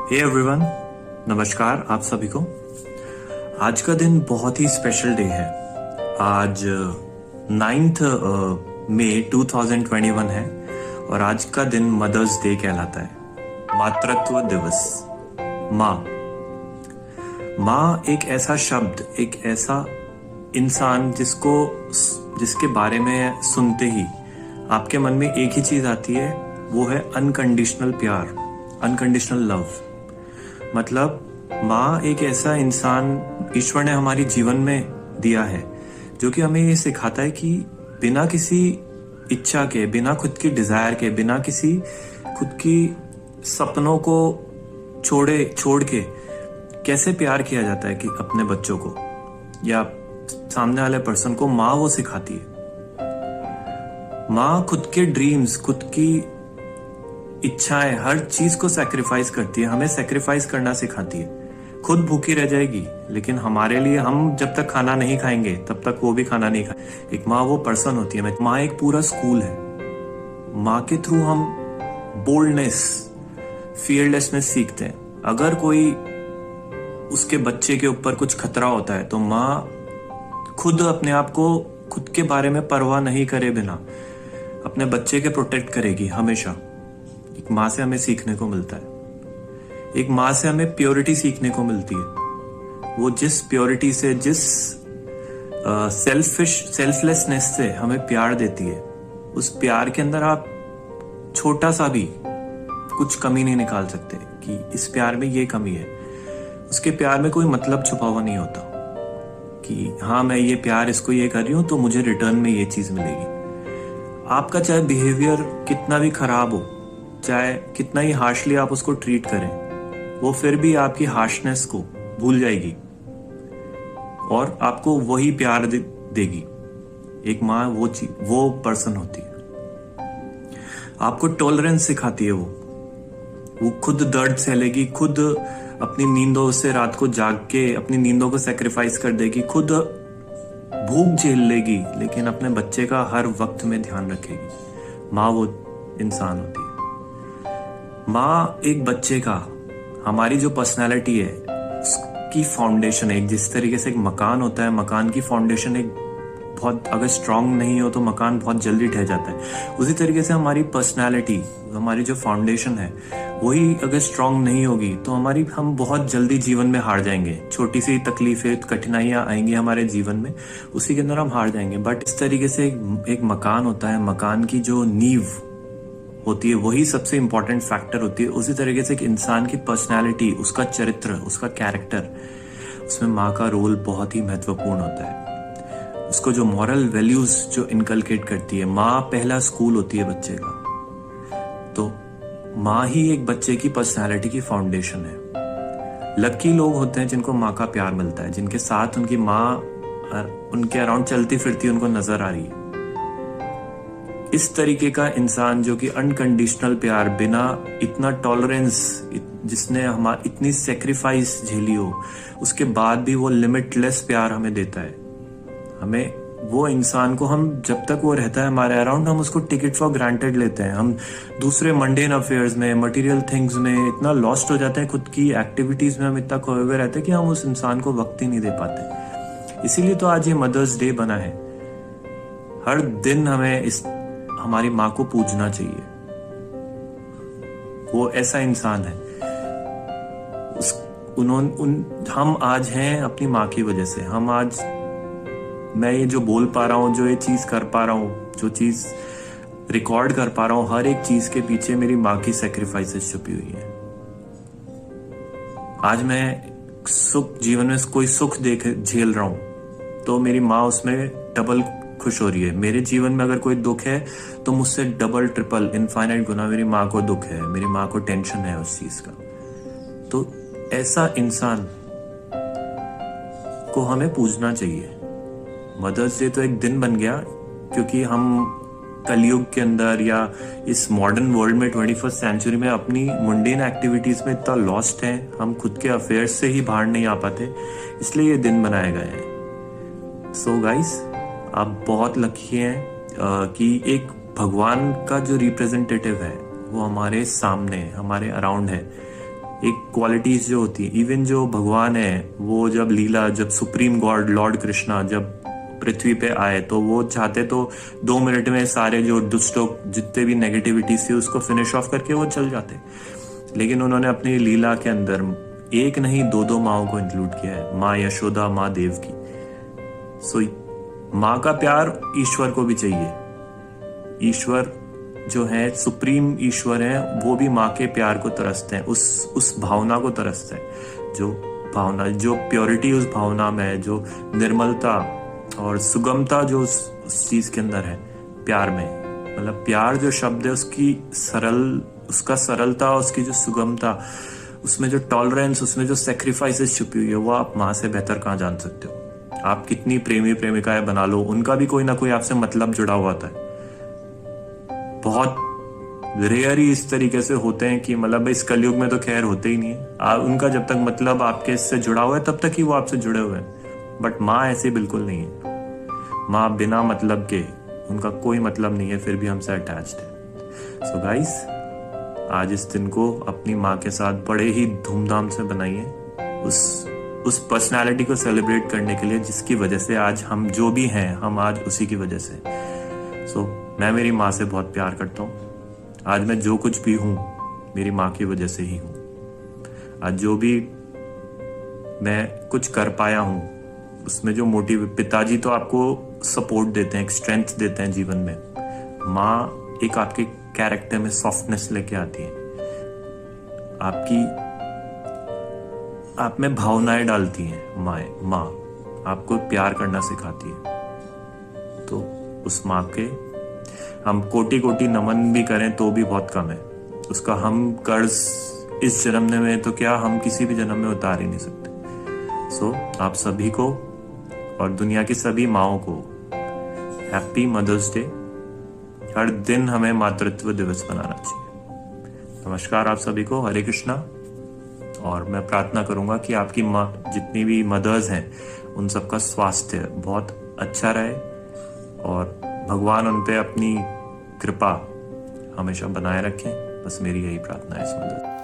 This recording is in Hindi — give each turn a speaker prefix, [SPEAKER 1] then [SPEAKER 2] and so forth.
[SPEAKER 1] हे एवरीवन, नमस्कार आप सभी को। आज का दिन बहुत ही स्पेशल डे है। आज 9th मई 2021 है और आज का दिन मदर्स डे कहलाता है, मातृत्व दिवस। माँ एक ऐसा शब्द, एक ऐसा इंसान जिसके बारे में सुनते ही आपके मन में एक ही चीज आती है, वो है अनकंडीशनल प्यार, अनकंडीशनल लव। मतलब माँ एक ऐसा इंसान ईश्वर ने हमारी जीवन में दिया है जो कि हमें ये सिखाता है कि बिना किसी इच्छा के, बिना खुद की डिजायर के, बिना किसी खुद की सपनों को छोड़ के कैसे प्यार किया जाता है कि अपने बच्चों को या सामने वाले पर्सन को माँ वो सिखाती है। माँ खुद के ड्रीम्स, खुद की इच्छाएं, हर चीज को सैक्रिफाइस करती है, हमें सैक्रिफाइस करना सिखाती है। खुद भूखी रह जाएगी लेकिन हमारे लिए, हम जब तक खाना नहीं खाएंगे तब तक वो भी खाना नहीं खाए। एक माँ वो पर्सन होती है। माँ एक पूरा स्कूल है। माँ के थ्रू हम बोल्डनेस, फियरलेसनेस सीखते हैं। अगर कोई उसके बच्चे के ऊपर कुछ खतरा होता है तो माँ खुद अपने आप को, खुद के बारे में परवाह नहीं करे बिना अपने बच्चे के प्रोटेक्ट करेगी हमेशा। एक माँ से हमें सीखने को मिलता है। एक माँ से हमें प्योरिटी सीखने को मिलती है। वो जिस प्योरिटी से, जिस सेल्फलेसनेस से हमें प्यार देती है, उस प्यार के अंदर आप छोटा सा भी कुछ कमी नहीं निकाल सकते कि इस प्यार में ये कमी है। उसके प्यार में कोई मतलब छुपा हुआ नहीं होता कि हाँ मैं ये प्यार इसको ये कर रही हूं तो मुझे रिटर्न में ये चीज मिलेगी। आपका चाहे बिहेवियर कितना भी खराब हो, चाहे कितना ही हार्शली आप उसको ट्रीट करें, वो फिर भी आपकी हार्शनेस को भूल जाएगी और आपको वही प्यार देगी। एक माँ वो पर्सन होती है। आपको टॉलरेंस सिखाती है। वो खुद दर्द सहलेगी, खुद अपनी नींदों से रात को जाग के अपनी नींदों को सेक्रीफाइस कर देगी, खुद भूख झेल लेगी लेकिन अपने बच्चे का हर वक्त में ध्यान रखेगी। माँ वो इंसान होती है। माँ एक बच्चे का, हमारी जो पर्सनैलिटी है उसकी फाउंडेशन है। जिस तरीके से एक मकान होता है, मकान की फाउंडेशन एक बहुत अगर स्ट्रांग नहीं हो तो मकान बहुत जल्दी ढह जाता है। उसी तरीके से हमारी पर्सनैलिटी, हमारी जो फाउंडेशन है वही अगर स्ट्रांग नहीं होगी तो हम बहुत जल्दी जीवन में हार जाएंगे। छोटी सी तकलीफें, कठिनाइयां आएंगी हमारे जीवन में, उसी के अंदर हम हार जाएंगे। बट इस तरीके से एक मकान होता है, मकान की जो नींव होती है वही सबसे इंपॉर्टेंट फैक्टर होती है। उसी तरीके से एक इंसान की पर्सनैलिटी, उसका चरित्र, उसका कैरेक्टर, उसमें माँ का रोल बहुत ही महत्वपूर्ण होता है। उसको जो मॉरल वैल्यूज जो इनकलकेट करती है, माँ पहला स्कूल होती है बच्चे का। तो माँ ही एक बच्चे की पर्सनैलिटी की फाउंडेशन है। लकी लोग होते हैं जिनको माँ का प्यार मिलता है, जिनके साथ उनकी माँ उनके अराउंड चलती फिरती उनको नजर आ रही है। इस तरीके का इंसान जो कि अनकंडीशनल प्यार, बिना इतना टॉलरेंस, जिसने हमारी इतनी सेक्रीफाइस झेली हो, उसके बाद भी वो लिमिटलेस प्यार हमें देता है। हमें वो इंसान को, हम जब तक वो रहता है हमारे अराउंड, हम उसको टिकट फॉर ग्रांटेड लेते हैं। हम दूसरे मंडेन अफेयर्स में, मटेरियल थिंग्स में इतना लॉस्ट हो जाते हैं, खुद की एक्टिविटीज में हम इतना खोए हुए रहते हैं कि हम उस इंसान को वक्त ही नहीं दे पाते। इसीलिए तो आज ये मदर्स डे बना है। हर दिन हमें हमारी माँ को पूजना चाहिए। वो ऐसा इंसान है, हम आज हैं अपनी माँ की वजह से। हम आज, मैं ये जो बोल पा रहा हूँ, जो ये चीज कर पा रहा हूँ, जो चीज रिकॉर्ड कर पा रहा हूँ, हर एक चीज के पीछे मेरी माँ की सेक्रीफाइसेस छुपी हुई है। आज मैं जीवन में कोई सुख झेल रहा हूँ तो मेरी माँ उसमें डबल खुश हो रही है। मेरे जीवन में अगर कोई दुख है तो मुझसे डबल, ट्रिपल, इनफाइनाइट गुना मेरी माँ को दुख है, मेरी माँ को टेंशन है उस चीज का। तो ऐसा इंसान को हमें पूजना चाहिए। मदर्स डे तो एक दिन बन गया क्योंकि हम कलयुग के अंदर या इस मॉडर्न वर्ल्ड में 21st सेंचुरी में अपनी मुंडेन एक्टिविटीज में इतना लॉस्ट हैं, हम खुद के अफेयर्स से ही बाहर नहीं आ पाते, इसलिए ये दिन बनाया गया है। सो गाइस, आप बहुत लकी हैं कि एक भगवान का जो रिप्रेजेंटेटिव है वो हमारे सामने, हमारे अराउंड है। एक क्वालिटीज जो होती है, इवन जो भगवान है वो जब सुप्रीम गॉड लॉर्ड कृष्णा जब पृथ्वी पे आए तो वो चाहते तो 2 मिनट में सारे जो दुष्टों जितने भी नेगेटिविटी थी उसको फिनिश ऑफ करके वो चल जाते, लेकिन उन्होंने अपनी लीला के अंदर एक नहीं 2 माओं को इंक्लूड किया है, माँ यशोदा, माँ देवकी। सो माँ का प्यार ईश्वर को भी चाहिए। ईश्वर जो है सुप्रीम ईश्वर है, वो भी माँ के प्यार को तरसते हैं, उस भावना को तरसते हैं, जो भावना, जो प्योरिटी उस भावना में है, जो निर्मलता और सुगमता जो उस चीज के अंदर है प्यार में। मतलब प्यार जो शब्द है उसका सरलता, उसकी जो सुगमता, उसमें जो टॉलरेंस, उसमें जो सेक्रीफाइसेस छुपी हुई है, वो आप माँ से बेहतर कहाँ जान सकते हो। आप कितनी प्रेमी प्रेमिकाएं बना लो, उनका भी कोई ना कोई आपसे मतलब जुड़ा हुआ होता है। बहुत रेयर ही इस तरीके से होते हैं कि मतलब इस कलयुग में तो खैर होते ही नहीं है, उनका जब तक मतलब आपके इससे जुड़ा हुआ है तब तक ही वो आपसे जुड़े हुए हैं। बट माँ ऐसी बिल्कुल नहीं है। माँ बिना मतलब के, उनका कोई मतलब नहीं है, फिर भी हमसे अटैच्ड है। सो गाइस, आज इस दिन को अपनी माँ के साथ बड़े ही धूमधाम से बनाइए, उस पर्सनालिटी को सेलिब्रेट करने के लिए जिसकी वजह से आज हम जो भी हैं, हम आज उसी की वजह से। सो मैं मेरी माँ से बहुत प्यार करता हूँ। आज मैं जो कुछ भी हूँ मेरी माँ की वजह से ही हूँ। आज जो भी मैं कुछ कर पाया हूँ उसमें जो मोटिव, पिताजी तो आपको सपोर्ट देते हैं, एक स्ट्रेंथ देते हैं जीवन में। माँ एक आपके कैरेक्टर में सॉफ्टनेस लेके आती है, आप में भावनाएं डालती हैं। माँ आपको प्यार करना सिखाती है। तो उस माँ के हम कोटि कोटि नमन भी करें तो भी बहुत कम है। उसका हम कर्ज इस जन्म में तो क्या, हम किसी भी जन्म में उतार ही नहीं सकते। सो आप सभी को और दुनिया की सभी माँओं को हैप्पी मदर्स डे। हर दिन हमें मातृत्व दिवस मनाना चाहिए। नमस्कार आप सभी को, हरे कृष्णा। और मैं प्रार्थना करूंगा कि आपकी माँ, जितनी भी मदर्स हैं, उन सबका स्वास्थ्य बहुत अच्छा रहे और भगवान उन पे अपनी कृपा हमेशा बनाए रखें। बस मेरी यही प्रार्थना है इस मदद।